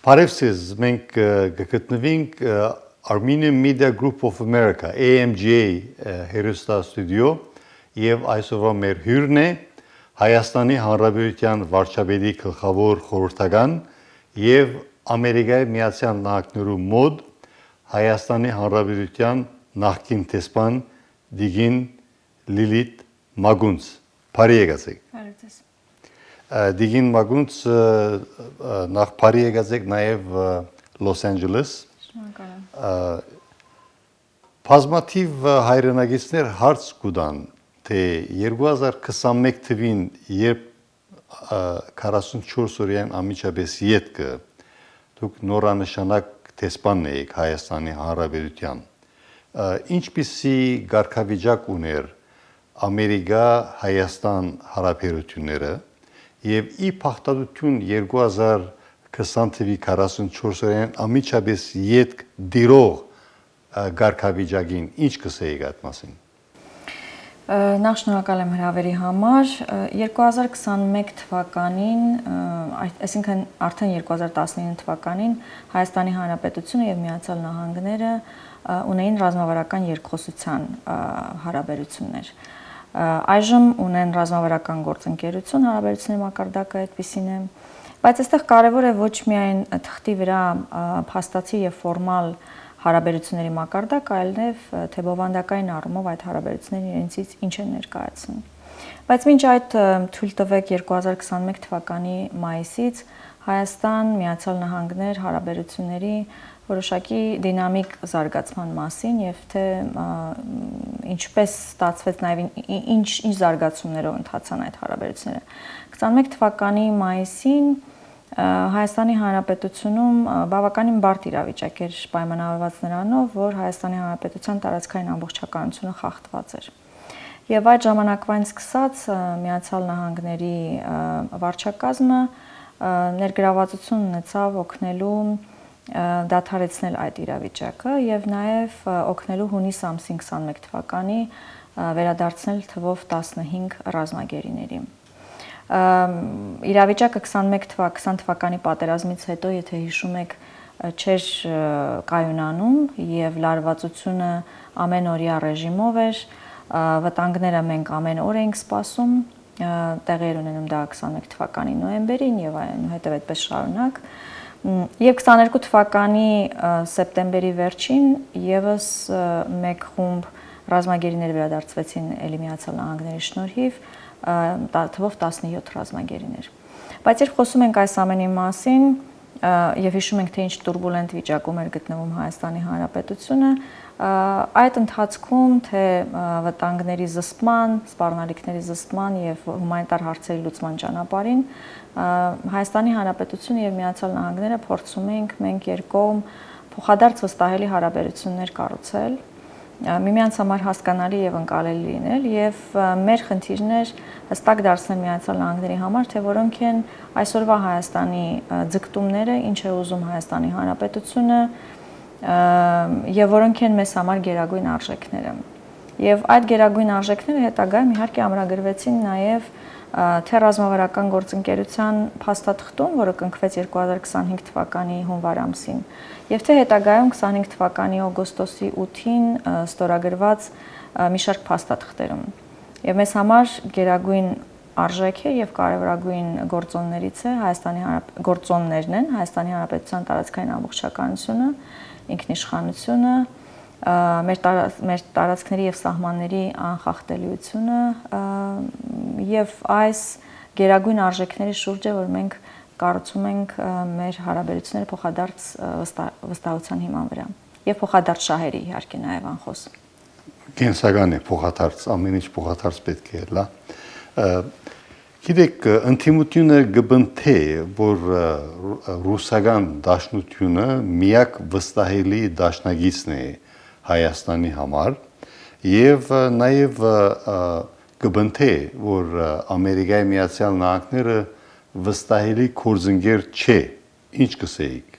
Բարևձեզ, մենք գտնվենք Armenian Media Group of America, AMGA հեռուստաստուդիո եւ այսօրվա մեր հյուրն է Հայաստանի Հանրապետության վարչապետի գլխավոր խորհրդական եւ Ամերիկայի Միացյալ Նահանգներու մոտ Հայաստանի Հանրապետության նախկին տեսփան Դիգին Լիլիթ Մագունց։ Բարի եկացեք։ Բարևձեզ։ Դիգին Մագունց նախ բարի եկացեք նաև Լոս Անջելես։ Շնորհակալ։ Բազմաթիվ հայրենագիտներ հարց կուտան, թե 2021 թվին, երբ 44 օրյան ամիջապես ետքը դուք նորանշանակ տեսփանն եք Հայաստանի Հանրապետության, ինչպիսի կարգավիճակ ուներ Ամերիկա-Հայաստան հարաբերությունները եւ ի փախտատություն 2020 թվականի 44 օրյան ամիջապես ետք դիրող կարգավիճակին ինչ կսեիք այդ մասին։ Նախ շնորհակալ եմ հրավերի համար 2021 թվականին, այսինքն արդեն 2019 թվականին Հայաստանի Հանրապետությունը եւ Միացյալ Նահանգները ունեին ռազմավարական երկխոսության հարաբերություններ։ Այժմ ունեն ռազմավարական գործընկերություն, հարաբերությունների մակարդակը այդպիսին է, բայց այստեղ կարևոր է ոչ միայն թղթի վրա փաստացի եւ ֆորմալ հարաբերությունների մակարդակ, այլև թե բովանդակային առումով այդ հարաբերությունները իրենցից ինչ են ներկայացնում։ Բայց մինչ այդ թույլ տվեք 2021 թվականի մայիսից Հայաստան Միացյալ Նահանգներ հարաբերությունների որոշակի դինամիկ զարգացման մասին եւ թե ինչպես ստացվեց նաեւ ինչ զարգացումներով ընթացան այդ հարաբերությունները։ 21 թվականի մայիսին Հայաստանի Հանրապետությունում բավականին բարդ իրավիճակ էր պայմանավորված նրանով, որ Հայաստանի Հանրապետության տարածքային ամբողջականությունը խախտված էր։ Եվ այդ ժամանակվանից սկսած Միացյալ Նահանգների վարչակազմը ներգրավվածություն ունեցավ օգնելու դադարեցնել այդ իրավիճակը եւ նաեւ օգնելու հունիս ամսին 21 թվականի վերադարձնել թվով 15 ռազմագերիների։ Իրավիճակը 20 թվականի պատերազմից հետո, եթե հիշում եք, չէր կայունանում եւ լարվածությունը ամենօրյա ռեժիմով էր, վտանգները մենք ամեն օր էինք սպասում, տեղեր ունենում դա 21 թվականի նոյեմբերին եւ այնուհետեւ այդպես շարունակ։ Եվ 22 թվականի սեպտեմբերի վերջին եւս մեկ խումբ ռազմագերիներ վերադարձվեցին Էլի Միացյալ Նահանգների շնորհիվ, թվով 17 ռազմագերիներ։ Բայց երբ խոսում ենք այս ամենի մասին եւ հիշում ենք, թե ինչ տուրբուլենտ վիճակում էր գտնվում Հայաստանի Հանրապետությունը, այդ ընթացքում թե վտանգների զսպման, սպառնալիքների զսպման եւ հումանիտար հարցերի լուծման ճանապարհին Հայաստանի Հանրապետությունը եւ Միացյալ Նահանգները փորձում ենք մենք երկկողմ փոխադարձ վստահելի հարաբերություններ կառուցել, միմյանց համար հասկանալի եւ ընկալելի լինել եւ մեր խնդիրներ հստակ դարձնել Միացյալ Նահանգների համար, թե որոնք են այսօրվա Հայաստանի ձգտումները, ինչ է ուզում Հայաստանի Հանրապետությունը եւ որոնք են մեզ համար գերագույն արժեքները։ Եվ այդ գերագույն արժեքները հետագայում իհարկե ամրագրվեցին նաեւ թե ռազմավարական գործընկերության փաստաթղթում, որը կնքվեց 2025 թվականի հունվար ամսին, եւ թե հետագայում 25 թվականի օգոստոսի 8-ին ստորագրված մի շարք փաստաթղթերում։ Եվ մեզ համար գերագույն արժեք է եւ կարեւորագույն գործոններից է գործոններն են Հայաստանի Հանրապետության տարածքային ամբողջականությունը, ինքնիշխանությունը, մեր տարածքների եւ սահմանների անխախտելիությունը եւ այս գերագույն արժեքների շուրջ է, որ մենք կառուցում ենք մեր հարաբերությունները փոխադարձ վստահության հիման վրա եւ փոխադարձ շահերի իհարկե նաեւ անխոս։ Կենսական է փոխադարձ, ամեն ինչ փոխադարձ պետք է լա։ Գիտեք, ընդդիմությունը գտնթե, որ ռուսական դաշնությունը միակ վստահելի դաշնագիծն է Հայաստանի համար եւ նաեւ գտնթե, որ Ամերիկայի Միացյալ Նահանգները վստահելի գործընկեր չէ, ինչ կսեիք։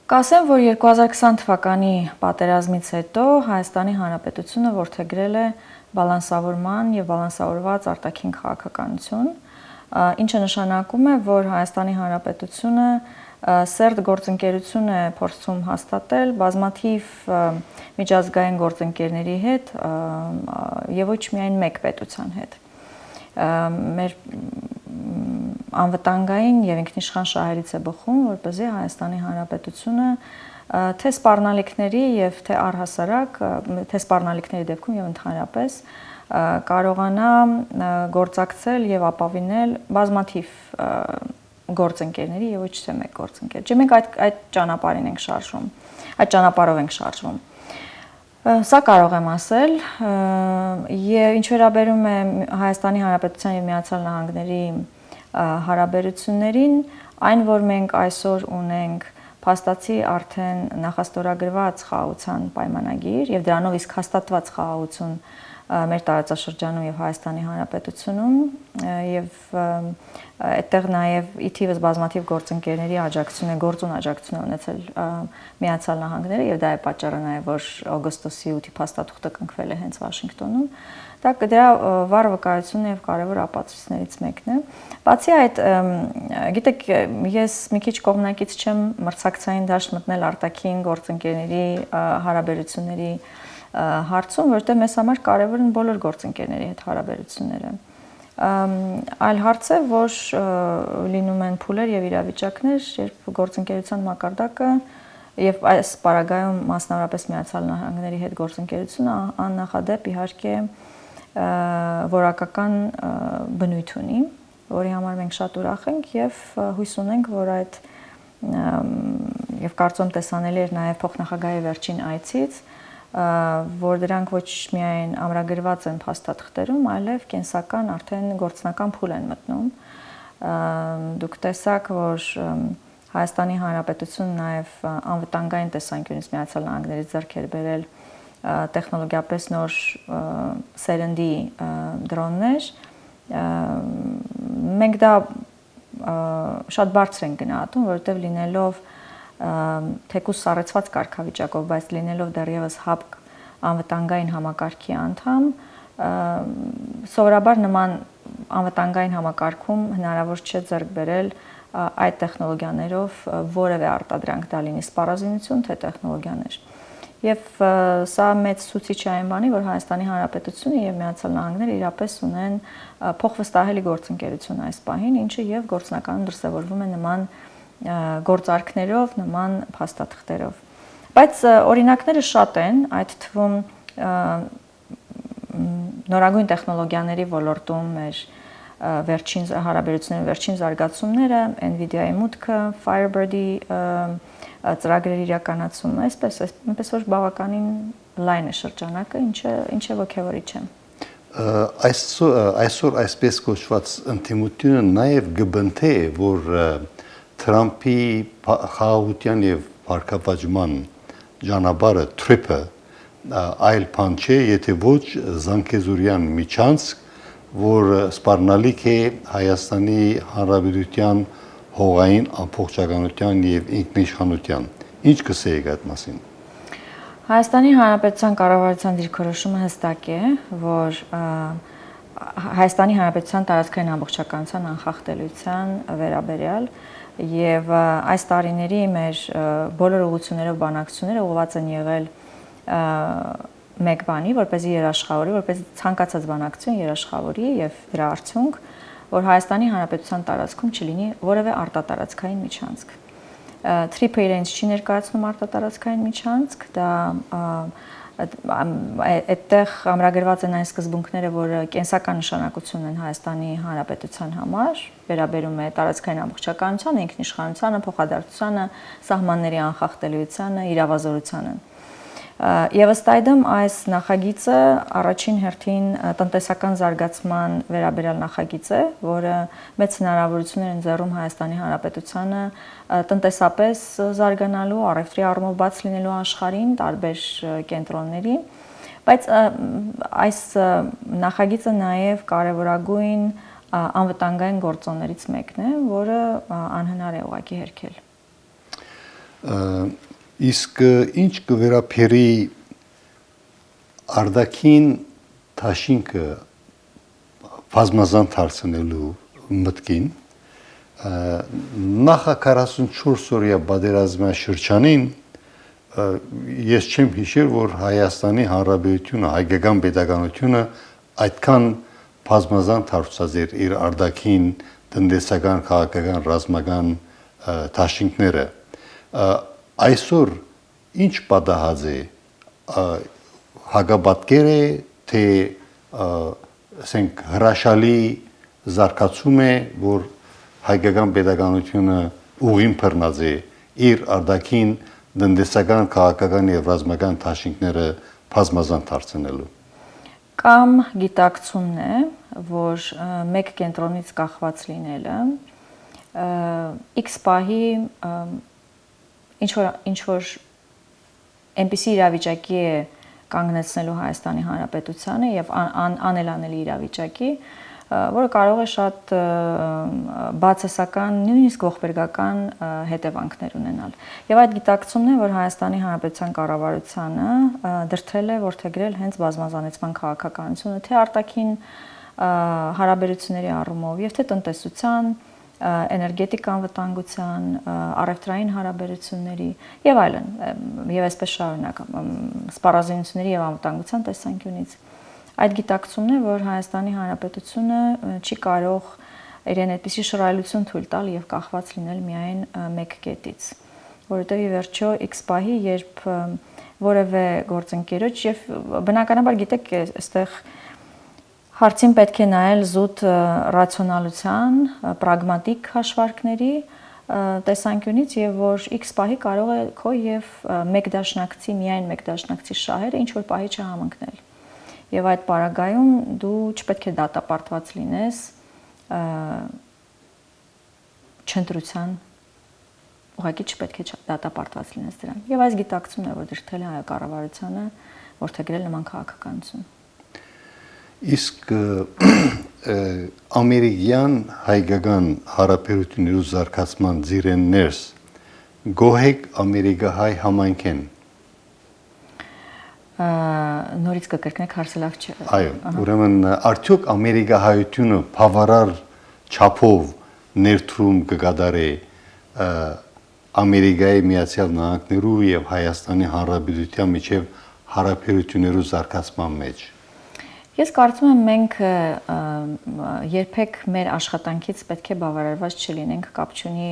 Կասեմ, որ 2020 թվականի պատերազմից հետո Հայաստանի Հանրապետությունը որդեգրել է բալանսավորման եւ բալանսավորված արտաքին քաղաքականություն, ինչը նշանակում է, որ Հայաստանի Հանրապետությունը Սերտ գործընկերություն է փորձում հաստատել բազմաթիվ միջազգային գործընկերների հետ եւ ոչ միայն մեկ պետության հետ։ Մեր անվտանգային եւ ինքնիշխան շահերից է բխում, որպեսզի Հայաստանի Հանրապետությունը թե սպառնալիքների եւ թե առհասարակ թե սպառնալիքների դեպքում եւ ընդհանրապես կարողանա գործակցել եւ ապավինել բազմաթիվ գործընկերների եւ ոչ թե մեկ գործընկեր։ Չէ, մենք այդ ճանապարհին ենք շարժվում։ Այդ ճանապարհով ենք շարժվում։ Սա կարող եմ ասել, եւ ինչ վերաբերում է Հայաստանի Հանրապետության եւ Միացյալ Նահանգների հարաբերություններին, այն որ մենք այսօր ունենք փաստացի արդեն նախաստորագրված խաղաղության պայմանագիր եւ դրանով իսկ հաստատված խաղաղություն մեր տարածաշրջանում եւ Հայաստանի Հանրապետությունում եւ այդտեղ նաեւ իթիվս բազմաթիվ գործընկերների աջակցություն է, գործուն աջակցություն ունեցել Միացյալ Նահանգները եւ դա է պատճառը նաեւ որ օգոստոսի 8-ի փաստաթուղթը կնքվել է հենց Վաշինգտոնում։ Դա դրա վառ վկայությունն եւ կարեւոր ապացույցներից մեկն է։ Բացի այդ, գիտեք, ես մի քիչ կողմնակից չեմ մրցակցային դաշտ մտնել արտաքին գործընկերների հարաբերությունների հարցում, որտեղ մեզ համար կարևոր են բոլոր գործընկերների հետ հարաբերությունները։ Այլ հարց է, որ լինում են փուլեր եւ իրավիճակներ, երբ գործընկերության մակարդակը եւ այս պարագայում մասնավորապես Միացյալ Նահանգների հետ գործընկերությունը աննախադեպ իհարկե որակական բնույթ ունի, որի համար մենք շատ ուրախ ենք եւ հույս ունենք, որ այդ եւ կարծում տեսանելի էր նաեւ փոխնախագահի վերջին այցից, որ դրանք ոչ միայն ամրագրված են փաստաթղթերում, այլև կենսական արդեն գործնական փուլ են մտնում։ Դուք տեսաք, որ Հայաստանի Հանրապետությունն նաեւ անվտանգային տեսանկյունից Միացյալ Նահանգներից ձեռք էր բերել տեխնոլոգիապես նոր սերնդի դրոններ։ Մենք դա շատ բարձր ենք գնահատում, որովհետև լինելով թեկուզ սառեցված կարգավիճակով, բայց լինելով դեռևս ՀԱՊԿ անվտանգային համակարգի անդամ, սովորաբար նման անվտանգային համակարգում հնարավոր չէ ձեռք բերել այդ տեխնոլոգիաներով որևէ արտադրանք, դա լինի սպառազինություն, թե տեխնոլոգիաներ։ Եվ սա մեծ ցուցիչ է այն բանի, որ Հայաստանի Հանրապետությունը եւ Միացյալ Նահանգները իրապես ունեն փոխվստահելի գործընկերություն այս պահին, ինչը եւ գործնականում դրսեւորվում է նման գործարքներով, նման փաստաթղթերով։ Բայց օրինակները շատ են, այդ թվում նորագույն տեխնոլոգիաների ոլորտում մեր վերջին հարաբերությունների վերջին զարգացումները, Nvidia-ի մուտքը, Firebird-ի ծրագրերի իրականացումը, այսպես որ բավականին լայն է շրջանակը, ինչը ոգևորիչ է։ Այսօր այսպես կոչված ընդդիմությունը նաև գբնթե է, որ Թրամփի խաղաղության եւ բարգավաճման ճանապարհը թրիփը այլ բան չէ, եթե ոչ Զանգեզուրյան միջանցք, որ սպառնալիք է Հայաստանի Հանրապետության հողային ամբողջականության եւ ինքնիշխանության։ Ինչ կսեիք այդ մասին։ Հայաստանի Հանրապետության կառավարության դիրքորոշումը հստակ է, որ Հայաստանի Հանրապետության տարածքային ամբողջականության անխախտելիության վերաբերյալ եւ այս տարիների մեր բոլոր ուղղություններով բանակցությունները ուղղված են եղել մեկ բանի, որպեսզի երաշխավորի, որպեսզի ցանկացած բանակցություն երաշխավորի եւ դրա արդյունք, որ Հայաստանի Հանրապետության տարածքում չլինի որևէ արտատարածքային միջանցք։ Թրիփը իրենց չի ներկայացնում արտատարածքային միջանցք, դա այդտեղ ամրագրված են այն սկզբունքները, որը կենսական նշանակություն են Հայաստանի Հանրապետության համար, վերաբերում է տարածքային ամբողջականությանը, ինքնիշխանությանը, փոխադարձությանը, սահմանների անխախտելիությանը, իրավազորությանը։ Եվ ըստ այդմ այս նախագիծը առաջին հերթին տնտեսական զարգացման վերաբերյալ նախագիծ է, որը մեծ հնարավորություններ են ձեռում Հայաստանի Հանրապետությանը տնտեսապես զարգանալու, առևտրի առումով բաց լինելու աշխարհին, տարբեր կենտրոնների, բայց այս նախագիծը նաև կարևորագույն անվտանգային գործոններից մեկն է, որը անհնար է ուղղակի հերքել։ Իսկ ինչ կվերապերի արդակին դաշինքը բազմազան դարձնելու մտքին, նախա 44 օրյա պատերազմի շրջանին ես չեմ հիշել, որ Հայաստանի Հանրապետությունը, հայկական պետականությունը այդքան բազմազան դարձած էր իր արտաքին տնտեսական, քաղաքական, ռազմական դաշինքները։ Այսօր ինչ պատահած է հագապատկեր է, թե ասենք հրաշալի զարգացում է, որ հայկական պետականությունը ուղին բռնած է իր արտաքին տնտեսական, քաղաքական եւ ռազմական դաշինքները բազմազան դարձնելու։ Կամ գիտակցումն է, որ մեկ կենտրոնից կախված լինելը X պահի ինչ որ այնպիսի իրավիճակի է կանգնեցնելու Հայաստանի Հանրապետությանը եւ անելանելի իրավիճակի, որը կարող է շատ բացասական, նույնիսկ ողբերգական հետևանքներ ունենալ։ Եվ այդ գիտակցումն է, որ Հայաստանի Հանրապետության կառավարությանը դրդել է որդեգրել հենց բազմազանեցման քաղաքականությունը, թե արտաքին հարաբերությունների առումով եւ թե տնտեսության, էներգետիկան վտանգության, առևտրային հարաբերությունների եւ այլն, եւ այսպես շարունակ, սպառազինությունների եւ անվտանգության տեսանկյունից։ Այդ գիտակցումն է, որ Հայաստանի Հանրապետությունը չի կարող իրեն այդպիսի շռայլություն թույլ տալ եւ կախված լինել միայն մեկ կետից, որովհետեւ ի վերջո X պահի, երբ որևէ գործընկերոջ եւ բնականաբար գիտեք, այստեղ հարցին պետք է նայել զուտ ռացիոնալության, պրագմատիկ հաշվարկների տեսանկյունից եւ որ X պահի կարող է քո եւ մեկ դաշնակցի, միայն մեկ դաշնակցի շահերը ինչ որ պահի չհամընկնել։ Եվ այդ պարագայում դու չպետք է դատապարտված լինես չընտրության, ուղղակի չպետք է դատապարտված լինես դրան։ Եվ այս գիտակցումն է, որ դրդել է հայ կառավարությանը որդեգրել նման քաղաքականություն։ Իսկ ամերիկյան հայկական հարաբերությունների զարգացման ծիրեններս գոհեք ամերիկահայ համայնքեն։ Նորից կկրկնեք, հարցը լավ չէ։ Այո, ուրեմն արդյոք ամերիկահայությունը բավարար չափով ներդրում կկատարի Ամերիկայի Միացյալ Նահանգներու եւ Հայաստանի Հանրապետության միջև հարաբերությունների զարգացման մեջ։ Ես կարծում եմ մենք երբեք մեր աշխատանքից պետք է բավարարված չլինենք, կապ չունի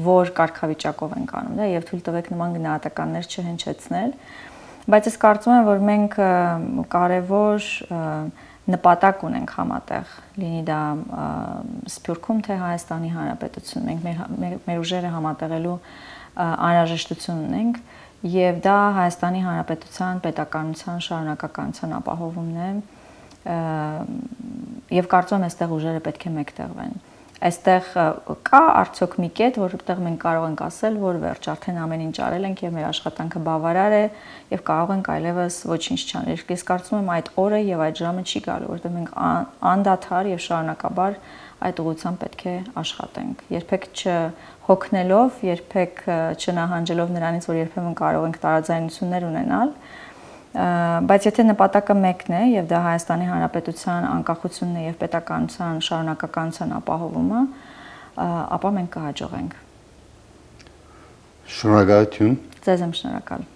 որ կարգավիճակով ենք անում, դա եւ թույլ տվեք նման գնահատականներ չհնչեցնել, բայց ես կարծում եմ, որ մենք կարևոր նպատակ ունենք համատեղ, լինի դա Սփյուռքում թե Հայաստանի Հանրապետությունում, մենք մեր ուժերը համատեղելու անհրաժեշտություն ունենք եւ դա Հայաստանի Հանրապետության պետականության շարունակականության ապահովումն է եւ կարծում եմ այստեղ ուժերը պետք է մեկտեղվեն։ Այստեղ կա արդյոք մի կետ, որտեղ մենք կարող ենք ասել, որ վերջ արդեն ամեն ինչ արել ենք եւ մեր աշխատանքը բավարար է եւ կարող ենք այլևս ոչինչ չանել։ Ես կարծում եմ այդ օրը եւ այդ ժամը չի գալու, որտեղ մենք անդադար եւ շարունակաբար այդ ուղղությամբ պետք է աշխատենք։ Երբեք չհոգնելով, երբեք չնահանջելով նրանից, որ երբեմն կարող ենք տարաձայնություններ ունենալ, բայց եթե նպատակը մեկն է եւ դա Հայաստանի Հանրապետության անկախությունն է եւ պետականության շարունակականության ապահովումը, ապա մենք կհաջողենք։ Շնորհակալություն։ Ձեզ եմ շնորհակալ։